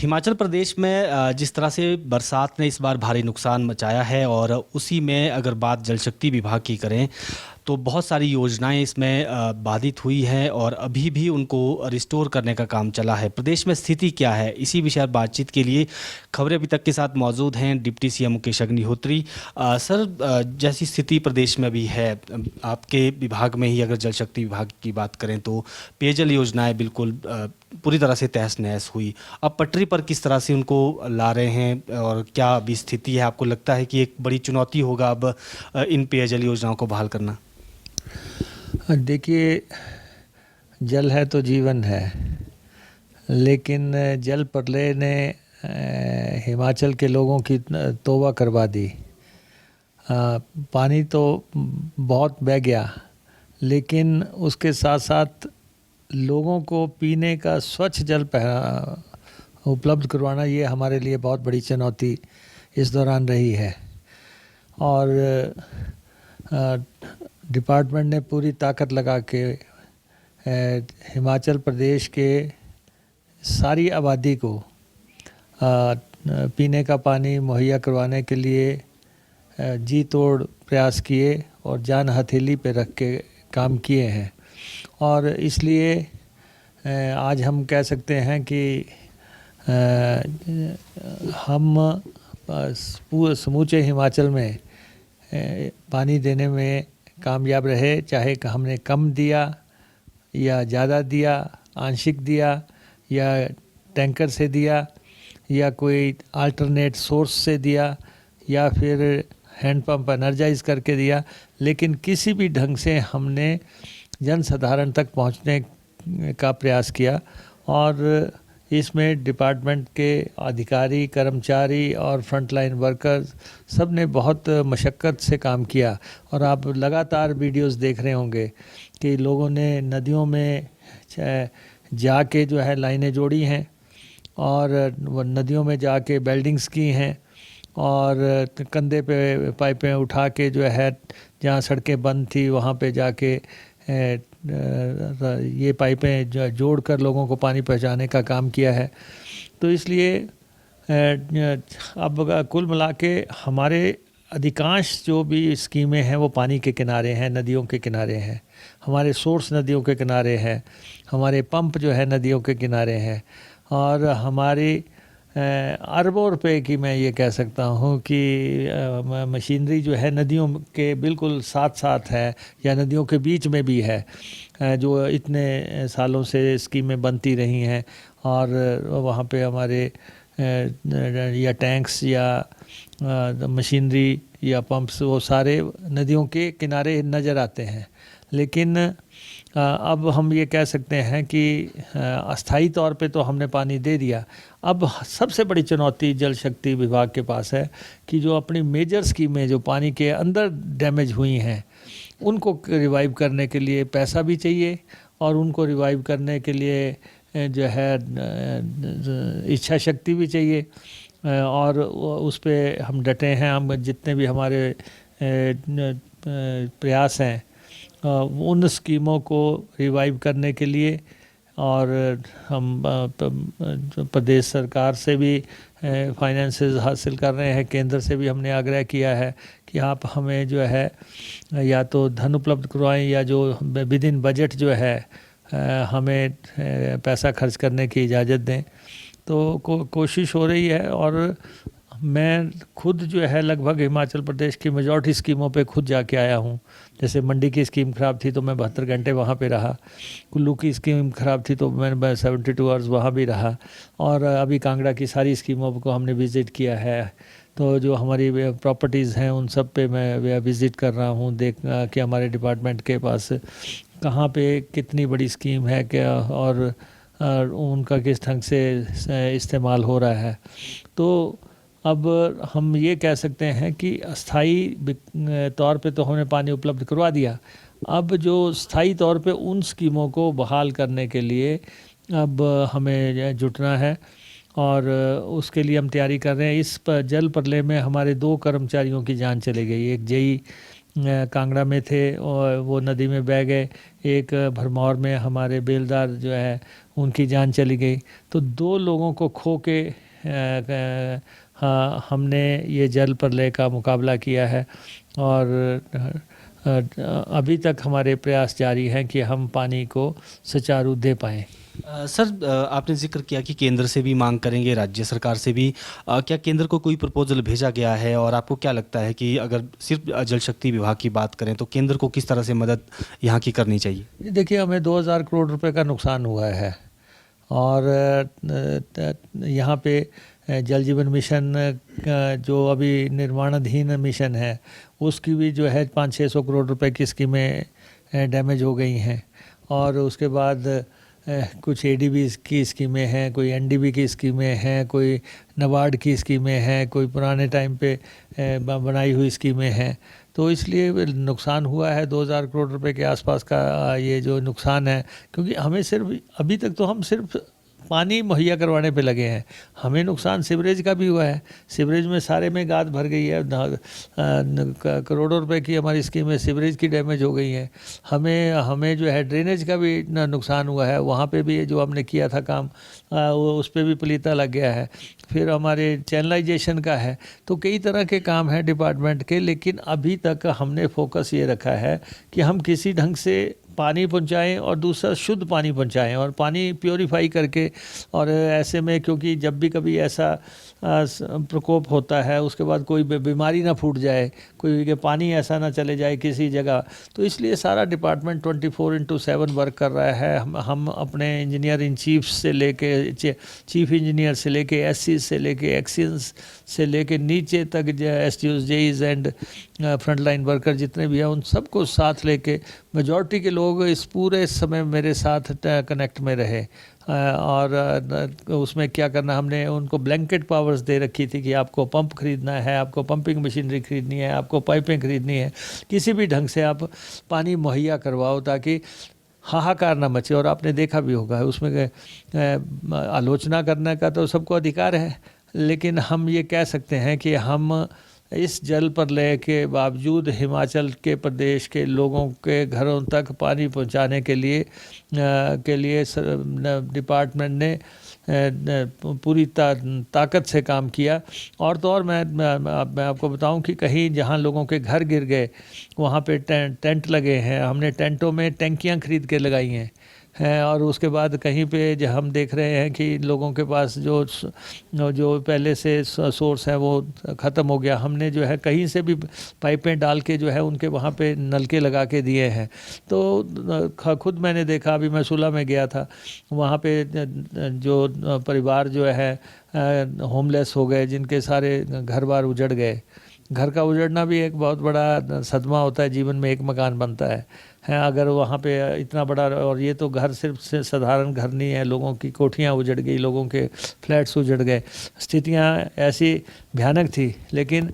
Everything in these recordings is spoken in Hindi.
हिमाचल प्रदेश में जिस तरह से बरसात ने इस बार भारी नुकसान मचाया है और उसी में अगर बात जल शक्ति विभाग की करें तो बहुत सारी योजनाएं इसमें बाधित हुई हैं और अभी भी उनको रिस्टोर करने का काम चला है। प्रदेश में स्थिति क्या है, इसी विषय पर बातचीत के लिए खबरें अभी तक के साथ मौजूद हैं deputy CM Mukesh Agnihotri. Sir, जैसी स्थिति प्रदेश में अभी है, आपके विभाग में ही अगर जल शक्ति विभाग की बात करें तो पेयजल योजनाएं बिल्कुल पूरी तरह से तहस नहस हुई। अब पटरी पर किस तरह से उनको ला रहे हैं और क्या अभी स्थिति है? आपको लगता है कि एक बड़ी चुनौती होगा अब इन पेयजल योजनाओं को बहाल करना? देखिए, जल है तो जीवन है, लेकिन जल प्रलय ने हिमाचल के लोगों की तौबा करवा दी। पानी तो बहुत बह गया, लेकिन उसके साथ साथ लोगों को पीने का स्वच्छ जल उपलब्ध करवाना, ये हमारे लिए बहुत बड़ी चुनौती इस दौरान रही है। और डिपार्टमेंट ने पूरी ताकत लगा के हिमाचल प्रदेश के सारी आबादी को पीने का पानी मुहैया करवाने के लिए जी तोड़ प्रयास किए और जान हथेली पे रख के काम किए हैं। और इसलिए आज हम कह सकते हैं कि हम समूचे हिमाचल में पानी देने में कामयाब रहे, चाहे हमने कम दिया या ज़्यादा दिया, आंशिक दिया या टैंकर से दिया या कोई अल्टरनेट सोर्स से दिया या फिर हैंड पंप एनर्जाइज करके दिया, लेकिन किसी भी ढंग से हमने जन साधारण तक पहुंचने का प्रयास किया। और इसमें डिपार्टमेंट के अधिकारी, कर्मचारी और फ्रंटलाइन वर्कर्स सब ने बहुत मशक्क़त से काम किया। और आप लगातार वीडियोस देख रहे होंगे कि लोगों ने नदियों में जाके जो है लाइनें जोड़ी हैं और नदियों में जाके बेल्डिंग्स की हैं और कंधे पे पाइपें उठा के जो है जहाँ सड़कें बंद थी वहाँ पे जाके ये पाइपें जोड़ कर लोगों को पानी पहुँचाने का काम किया है। तो इसलिए अब कुल मिला के हमारे अधिकांश जो भी स्कीमें हैं वो पानी के किनारे हैं, नदियों के किनारे हैं। हमारे सोर्स नदियों के किनारे हैं, हमारे पंप जो है नदियों के किनारे हैं और हमारी अरबों रुपए की मैं ये कह सकता हूँ कि मशीनरी जो है नदियों के बिल्कुल साथ साथ है या नदियों के बीच में भी है, जो इतने सालों से स्कीमें बनती रही हैं। और वहाँ पे हमारे या टैंक्स या मशीनरी या पंप्स वो सारे नदियों के किनारे नज़र आते हैं। लेकिन अब हम ये कह सकते हैं कि अस्थाई तौर पे तो हमने पानी दे दिया। अब सबसे बड़ी चुनौती जल शक्ति विभाग के पास है कि जो अपनी मेजर स्कीमें जो पानी के अंदर डैमेज हुई हैं उनको रिवाइव करने के लिए पैसा भी चाहिए और उनको रिवाइव करने के लिए जो है इच्छा शक्ति भी चाहिए। और उस पे हम डटे हैं। हम जितने भी हमारे प्रयास हैं उन स्कीमों को रिवाइव करने के लिए, और हम प्रदेश सरकार से भी फाइनेंसेस हासिल कर रहे हैं। केंद्र से भी हमने आग्रह किया है कि आप हमें जो है या तो धन उपलब्ध करवाएं या जो विद इन बजट जो है हमें पैसा खर्च करने की इजाज़त दें। तो कोशिश हो रही है और मैं खुद जो है लगभग हिमाचल प्रदेश की मेजॉरिटी स्कीमों पे खुद जाके आया हूँ। जैसे मंडी की स्कीम ख़राब थी तो मैं 72 घंटे वहाँ पे रहा। कुल्लू की स्कीम ख़राब थी तो मैं 72 आवर्स वहाँ भी रहा। और अभी कांगड़ा की सारी स्कीमों को हमने विज़िट किया है। तो जो हमारी प्रॉपर्टीज़ हैं उन सब पे मैं विज़िट कर रहा हूँ, देख कि हमारे डिपार्टमेंट के पास कहाँ पे कितनी बड़ी स्कीम है क्या और उनका किस ढंग से इस्तेमाल हो रहा है। तो अब हम ये कह सकते हैं कि अस्थाई तौर पे तो हमने पानी उपलब्ध करवा दिया। अब जो स्थाई तौर पे उन स्कीमों को बहाल करने के लिए अब हमें जुटना है और उसके लिए हम तैयारी कर रहे हैं। इस जल प्रलय में हमारे 2 कर्मचारियों की जान चली गई। एक जेई कांगड़ा में थे और वो नदी में बह गए। एक भरमौर में हमारे बेलदार जो है उनकी जान चली गई। तो 2 लोगों को खो के हाँ, हमने ये जल प्रलय का मुकाबला किया है और अभी तक हमारे प्रयास जारी हैं कि हम पानी को सुचारू दे पाएँ। सर, आपने जिक्र किया कि केंद्र से भी मांग करेंगे, राज्य सरकार से भी। क्या केंद्र को कोई प्रपोजल भेजा गया है और आपको क्या लगता है कि अगर सिर्फ जल शक्ति विभाग की बात करें तो केंद्र को किस तरह से मदद यहाँ की करनी चाहिए? देखिए, हमें 2000 करोड़ रुपए का नुकसान हुआ है और यहाँ पे जल जीवन मिशन जो अभी निर्माणाधीन मिशन है उसकी भी जो है 500-600 करोड़ रुपए की स्कीमें डैमेज हो गई हैं। और उसके बाद कुछ एडीबी की स्कीमें हैं, कोई एनडीबी की स्कीमें हैं, कोई नाबार्ड की स्कीमें हैं, कोई पुराने टाइम पे बनाई हुई स्कीमें हैं। तो इसलिए नुकसान हुआ है 2000 करोड़ रुपए के आसपास का ये जो नुकसान है, क्योंकि हमें सिर्फ अभी तक तो हम सिर्फ पानी मुहैया करवाने पे लगे हैं। हमें नुकसान सीवरेज का भी हुआ है। सीवरेज में सारे में गाद भर गई है, करोड़ों रुपए की हमारी स्कीमें सीवरेज की डैमेज हो गई हैं। हमें जो है ड्रेनेज का भी नुकसान हुआ है, वहाँ पे भी जो हमने किया था काम उस पर भी पलीता लग गया है। फिर हमारे चैनलाइजेशन का है। तो कई तरह के काम हैं डिपार्टमेंट के, लेकिन अभी तक हमने फोकस ये रखा है कि हम किसी ढंग से पानी पहुंचाएं और दूसरा शुद्ध पानी पहुंचाएं और पानी प्योरीफाई करके। और ऐसे में क्योंकि जब भी कभी ऐसा प्रकोप होता है उसके बाद कोई बीमारी ना फूट जाए, कोई के पानी ऐसा ना चले जाए किसी जगह, तो इसलिए सारा डिपार्टमेंट 24/7 वर्क कर रहा है। हम अपने इंजीनियर इन चीफ से लेके चीफ इंजीनियर से लेके एससी से लेके एक्सीएंस से लेके नीचे तक एसटीओज जेईज एंड फ्रंट लाइन वर्कर जितने भी हैं उन सबको साथ लेके मेजॉरिटी के लोग इस पूरे समय मेरे साथ कनेक्ट में रहे। और उसमें क्या करना, हमने उनको ब्लैंकेट पावर्स दे रखी थी कि आपको पंप खरीदना है, आपको पंपिंग मशीनरी खरीदनी है, आपको पाइपें खरीदनी है, किसी भी ढंग से आप पानी मुहैया करवाओ ताकि हाहाकार ना मचे। और आपने देखा भी होगा उसमें आलोचना करने का तो सबको अधिकार है, लेकिन हम ये कह सकते हैं कि हम इस जल प्रलय के बावजूद हिमाचल के प्रदेश के लोगों के घरों तक पानी पहुंचाने के लिए डिपार्टमेंट ने पूरी ताकत से काम किया। और तो और मैं आपको बताऊं कि कहीं जहां लोगों के घर गिर गए वहां पे टेंट लगे हैं, हमने टेंटों में टैंकियां खरीद के लगाई हैं। और उसके बाद कहीं पे जो हम देख रहे हैं कि लोगों के पास जो पहले से सोर्स है वो ख़त्म हो गया, हमने जो है कहीं से भी पाइपें डाल के जो है उनके वहाँ पे नलके लगा के दिए हैं। तो खुद मैंने देखा, अभी मैं सुलह में गया था, वहाँ पे जो परिवार जो है होमलेस हो गए, जिनके सारे घर बार उजड़ गए। घर का उजड़ना भी एक बहुत बड़ा सदमा होता है, जीवन में एक मकान बनता है अगर वहाँ पे इतना बड़ा, और ये तो घर सिर्फ से साधारण घर नहीं है, लोगों की कोठियाँ उजड़ गई, लोगों के फ्लैट्स उजड़ गए, स्थितियाँ ऐसी भयानक थी। लेकिन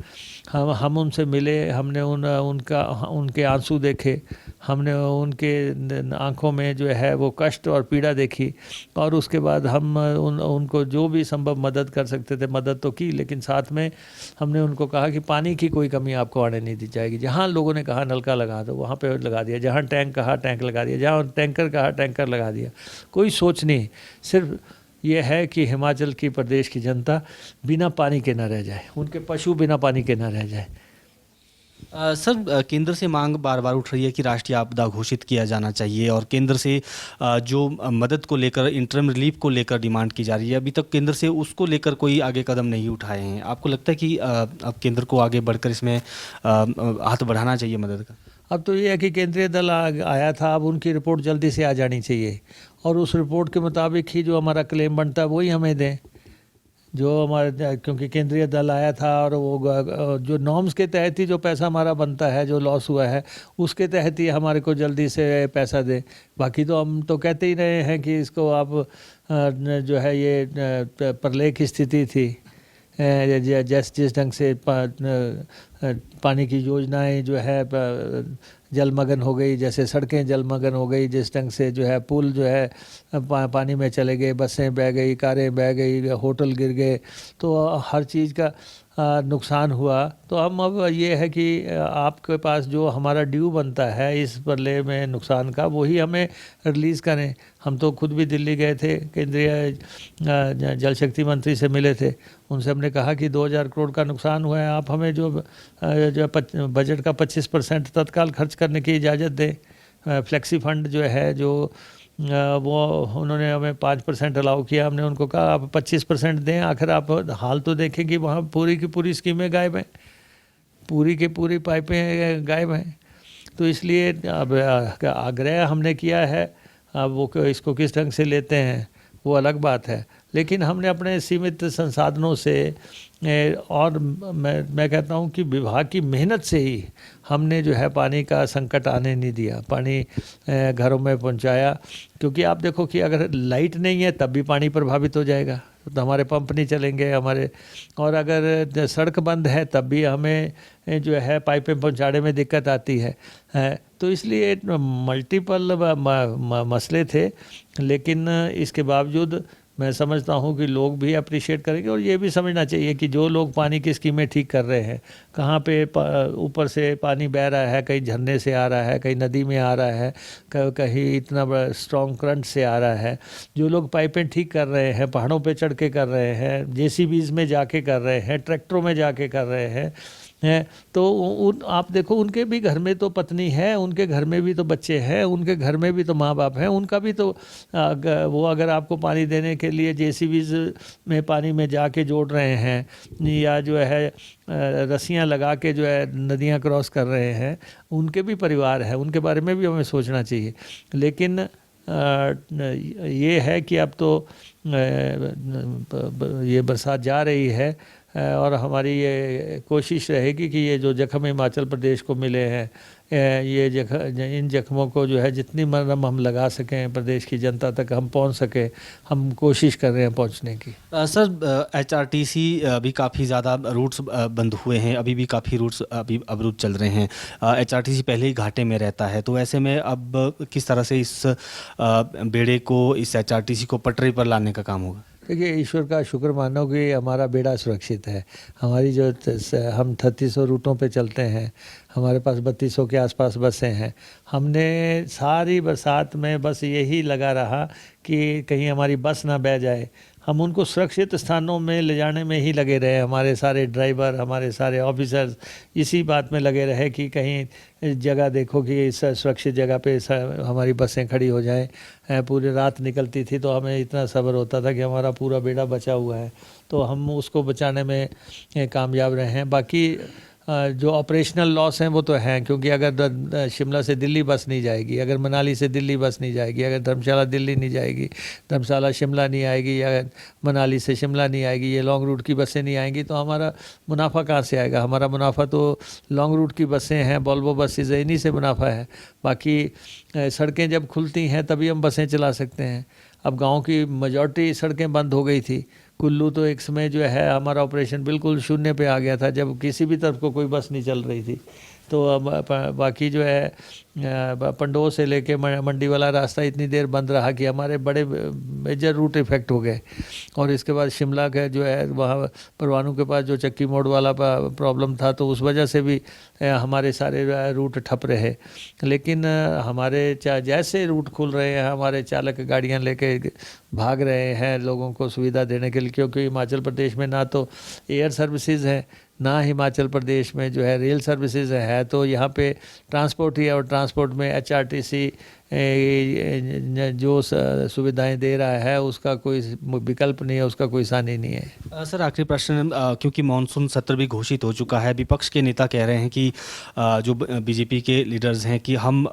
हम उनसे मिले, हमने उनके आंसू देखे, हमने उनके आंखों में जो है वो कष्ट और पीड़ा देखी, और उसके बाद हम उनको जो भी संभव मदद कर सकते थे मदद तो की, लेकिन साथ में हमने उनको कहा कि पानी की कोई कमी आपको आने नहीं दी जाएगी। जहाँ लोगों ने कहा नलका लगा दो वहाँ पे लगा दिया, जहाँ टैंक कहा टैंक लगा दिया, जहाँ टैंकर कहा टैंकर लगा दिया। कोई सोच नहीं, सिर्फ ये है कि हिमाचल की प्रदेश की जनता बिना पानी के न रह जाए, उनके पशु बिना पानी के न रह जाए। सर, केंद्र से मांग बार बार उठ रही है कि राष्ट्रीय आपदा घोषित किया जाना चाहिए, और केंद्र से जो मदद को लेकर, इंटरम रिलीफ को लेकर डिमांड की जा रही है, अभी तक केंद्र से उसको लेकर कोई आगे कदम नहीं उठाए हैं। आपको लगता है कि अब केंद्र को आगे बढ़कर इसमें हाथ बढ़ाना चाहिए मदद का? अब तो ये है कि केंद्रीय दल आया था, अब उनकी रिपोर्ट जल्दी से आ जानी चाहिए, और उस रिपोर्ट के मुताबिक ही जो हमारा क्लेम बनता है वही हमें दें। जो हमारे, क्योंकि केंद्रीय दल आया था और वो जो नॉर्म्स के तहत ही जो पैसा हमारा बनता है, जो लॉस हुआ है उसके तहत ही हमारे को जल्दी से पैसा दें। बाकी तो हम तो कहते ही रहे हैं कि इसको आप जो है ये प्रलय की स्थिति थी, जिस ढंग से पानी की योजनाएं जो है जलमग्न हो गई, जैसे सड़कें जलमग्न हो गई, जिस ढंग से जो है पुल जो है पानी में चले गए, बसें बह गई, कारें बह गई, होटल गिर गए, तो हर चीज़ का नुकसान हुआ तो हम अब ये है कि आपके पास जो हमारा ड्यू बनता है इस बदले में नुकसान का वही हमें रिलीज़ करें। हम तो खुद भी दिल्ली गए थे, केंद्रीय जल शक्ति मंत्री से मिले थे, उनसे हमने कहा कि 2000 करोड़ का नुकसान हुआ है, आप हमें जो बजट का 25% तत्काल खर्च करने की इजाज़त दें। फ्लेक्सी फंड जो है जो वो उन्होंने हमें 5% अलाउ किया। हमने उनको कहा आप 25% दें, आखिर आप हाल तो देखें कि वहाँ पूरी की पूरी स्कीमें गायब हैं, पूरी की पूरी पाइपें गायब हैं। तो इसलिए अब आग्रह हमने किया है, अब वो इसको किस ढंग से लेते हैं वो अलग बात है, लेकिन हमने अपने सीमित संसाधनों से और मैं कहता हूँ कि विभाग की मेहनत से ही हमने जो है पानी का संकट आने नहीं दिया, पानी घरों में पहुँचाया। क्योंकि आप देखो कि अगर लाइट नहीं है तब भी पानी प्रभावित हो जाएगा, तो हमारे पंप नहीं चलेंगे हमारे, और अगर सड़क बंद है तब भी हमें जो है पाइपें पहुंचाने में दिक्कत आती है। तो इसलिए मल्टीपल मसले थे, लेकिन इसके बावजूद मैं समझता हूँ कि लोग भी अप्रिशिएट करेंगे। और ये भी समझना चाहिए कि जो लोग पानी की स्कीमें ठीक कर रहे हैं, कहाँ पे ऊपर से पानी बह रहा है, कहीं झरने से आ रहा है, कहीं नदी में आ रहा है, कहीं इतना बड़ा स्ट्रॉन्ग करंट से आ रहा है, जो लोग पाइपें ठीक कर रहे हैं, पहाड़ों पे चढ़ के कर रहे हैं, जेसीबीज में जाके कर रहे हैं, ट्रैक्टरों में जाके कर रहे हैं, तो आप देखो उनके भी घर में तो पत्नी है, उनके घर में भी तो बच्चे हैं, उनके घर में भी तो माँ बाप हैं, उनका भी तो वो अगर आपको पानी देने के लिए जेसीबीज में पानी में जाके जोड़ रहे हैं या जो है रस्सियाँ लगा के जो है नदियाँ क्रॉस कर रहे हैं, उनके भी परिवार है, उनके बारे में भी हमें सोचना चाहिए। लेकिन ये है कि अब तो ये बरसात जा रही है और हमारी ये कोशिश रहेगी कि ये जो जख्म हिमाचल प्रदेश को मिले हैं, ये इन जख्मों को जो है जितनी मरहम हम लगा सकें, प्रदेश की जनता तक हम पहुंच सकें, हम कोशिश कर रहे हैं पहुंचने की। सर एचआरटीसी भी काफ़ी ज़्यादा रूट्स बंद हुए हैं, अभी भी काफ़ी रूट्स अभी अवरुद्ध चल रहे हैं। एचआरटीसी पहले ही घाटे में रहता है, तो ऐसे में अब किस तरह से इस बेड़े को, इस एचआरटीसी को पटरी पर लाने का काम होगा? देखिए, ईश्वर का शुक्र मानो कि हमारा बेड़ा सुरक्षित है। हमारी जो हम 3600 रूटों पे चलते हैं, हमारे पास 3200 के आसपास बसें हैं। हमने सारी बरसात में बस यही लगा रहा कि कहीं हमारी बस ना बह जाए, हम उनको सुरक्षित स्थानों में ले जाने में ही लगे रहे। हमारे सारे ड्राइवर, हमारे सारे ऑफिसर्स इसी बात में लगे रहे कि कहीं जगह देखो कि इस सुरक्षित जगह पे हमारी बसें खड़ी हो जाएं। पूरी रात निकलती थी तो हमें इतना सब्र होता था कि हमारा पूरा बेड़ा बचा हुआ है, तो हम उसको बचाने में कामयाब रहे हैं। बाकी जो ऑपरेशनल लॉस हैं वो तो हैं, क्योंकि अगर शिमला से दिल्ली बस नहीं जाएगी, अगर मनाली से दिल्ली बस नहीं जाएगी, अगर धर्मशाला दिल्ली नहीं जाएगी, धर्मशाला शिमला नहीं आएगी, या मनाली से शिमला नहीं आएगी, ये लॉन्ग रूट की बसें नहीं आएंगी, तो हमारा मुनाफा कहाँ से आएगा? हमारा मुनाफा तो लॉन्ग रूट की बसें हैं, वोल्वो बसेज, इन्हीं से मुनाफा है। बाकी सड़कें जब खुलती हैं तभी हम बसें चला सकते हैं। अब गाँव की मेजॉरिटी सड़कें बंद हो गई थी। कुल्लू तो एक समय जो है हमारा ऑपरेशन बिल्कुल शून्य पे आ गया था, जब किसी भी तरफ को कोई बस नहीं चल रही थी। तो अब बाकी जो है पंडोह से लेके मंडी वाला रास्ता इतनी देर बंद रहा कि हमारे बड़े मेजर रूट इफेक्ट हो गए। और इसके बाद शिमला का जो है वहाँ परवाणू के पास जो चक्की मोड़ वाला प्रॉब्लम था, तो उस वजह से भी हमारे सारे रूट ठप रहे। लेकिन हमारे जैसे रूट खुल रहे हैं, हमारे चालक गाड़ियाँ लेके भाग रहे हैं लोगों को सुविधा देने के लिए, क्योंकि हिमाचल प्रदेश में ना तो एयर सर्विसेज है, ना हिमाचल प्रदेश में जो है रेल सर्विसेज है। तो यहाँ पे ट्रांसपोर्ट ही है, और ट्रांसपोर्ट में एचआरटीसी जो सुविधाएं दे रहा है उसका कोई विकल्प नहीं है, उसका कोई सानी नहीं है। सर आखिरी प्रश्न, क्योंकि मानसून सत्र भी घोषित हो चुका है, विपक्ष के नेता कह रहे हैं कि जो बीजेपी के लीडर्स हैं कि हम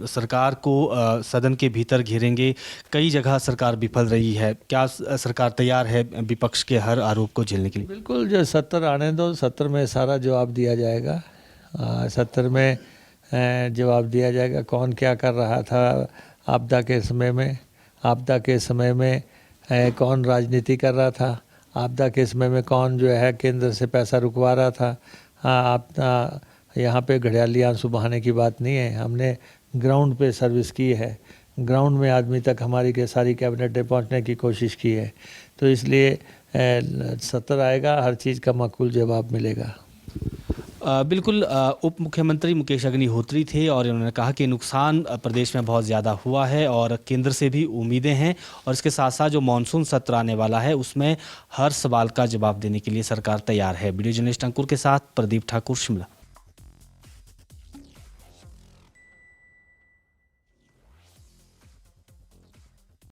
सरकार को सदन के भीतर घेरेंगे। कई जगह सरकार विफल रही है, क्या सरकार तैयार है विपक्ष के हर आरोप को झेलने के लिए? बिल्कुल, जो सत्र आने दो, सत्र में सारा जवाब दिया जाएगा। सत्र में जवाब दिया जाएगा कौन क्या कर रहा था आपदा के समय में, आपदा के समय में कौन राजनीति कर रहा था, आपदा के समय में कौन जो है केंद्र से पैसा रुकवा रहा था। आप यहाँ पे घड़ियाली आंसू बहाने की बात नहीं है, हमने ग्राउंड पे सर्विस की है, ग्राउंड में आदमी तक हमारी के सारी कैबिनेटें पहुँचने की कोशिश की है। तो इसलिए सत्र आएगा, हर चीज़ का माकूल जवाब मिलेगा। बिल्कुल उप मुख्यमंत्री मुकेश अग्निहोत्री थे और उन्होंने कहा कि नुकसान प्रदेश में बहुत ज़्यादा हुआ है और केंद्र से भी उम्मीदें हैं और इसके साथ साथ जो मानसून सत्र आने वाला है उसमें हर सवाल का जवाब देने के लिए सरकार तैयार है। वीडियो जर्नलिस्ट अंकुर के साथ प्रदीप ठाकुर, शिमला।